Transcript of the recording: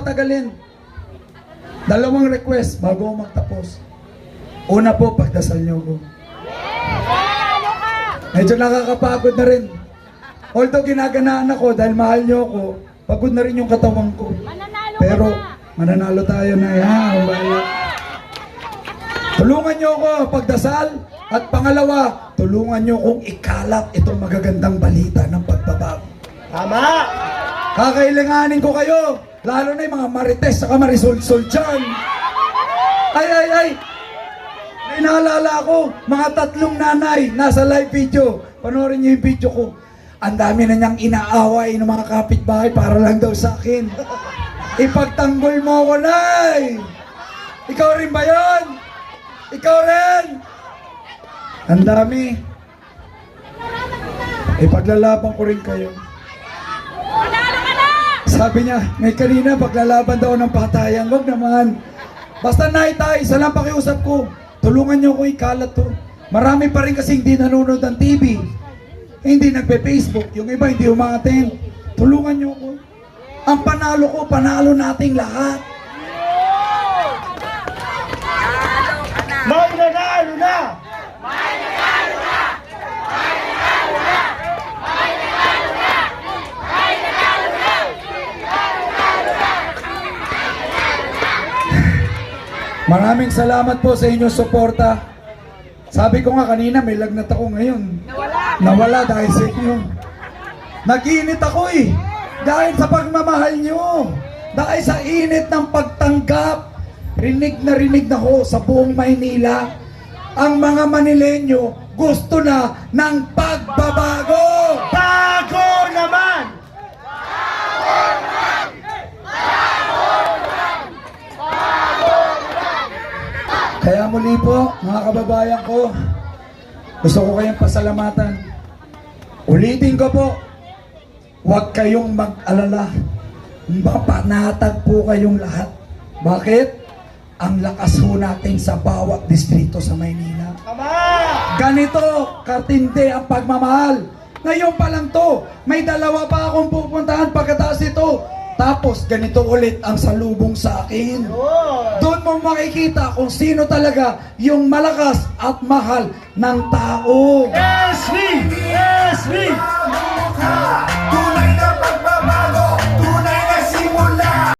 patagalin. Dalawang request bago ako magtapos. Una po, pagdasal niyo ko. Medyo nakakapagod na rin. Although ginaganaan ako dahil mahal niyo ako, pagod na rin yung katawan ko. Pero mananalo tayo na yan. Tulungan niyo ako pagdasal. At pangalawa, tulungan niyo kong ikalat itong magagandang balita ng pagbabago. Tama! Kakailanganin ko kayo. Lalo na yung mga marites sa marisol-sol dyan. Ay! May naalala ako, mga 3 nanay nasa live video. Panoorin niyo yung video ko. Ang dami na niyang inaaway ng mga kapitbahay para lang daw sa akin. Ipagtanggol mo ako, Nay! Ikaw rin ba yun? Ikaw rin! Ang dami. Ipaglalaban ko rin kayo. Sabi niya, may kanina paglalaban daw ng patayan. Wag naman. Basta Nay, Tay, isa lang pakiusap ko. Tulungan niyo ko ikalat to. Marami pa rin kasi hindi nanonood ng TV. Hindi nagpe-Facebook. Yung iba hindi umaten. Tulungan niyo ko. Ang panalo ko, panalo nating lahat. May nanalo na! Maraming salamat po sa inyong suporta. Sabi ko nga kanina, may lagnat ako ngayon. Nawala dahil sa inyo. Nag-init ako eh. Dahil sa pagmamahal nyo. Dahil sa init ng pagtanggap. Rinig na ho sa buong Maynila. Ang mga Manilenyo gusto na ng pagbabago. Bago naman! Kaya muli po, mga kababayan ko, gusto ko kayong pasalamatan. Ulitin ko po, huwag kayong mag-alala. Mapanatag po kayong lahat. Bakit? Ang lakas ho natin sa bawat distrito sa Maynila. Tama! Ganito, katindi ang pagmamahal. Ngayon pa lang to, may 2 pa akong pupuntahan pagkatapos ito. Tapos ganito ulit ang salubong sa akin. Doon mo makikita kung sino talaga yung malakas at mahal ng tao. SB! SB!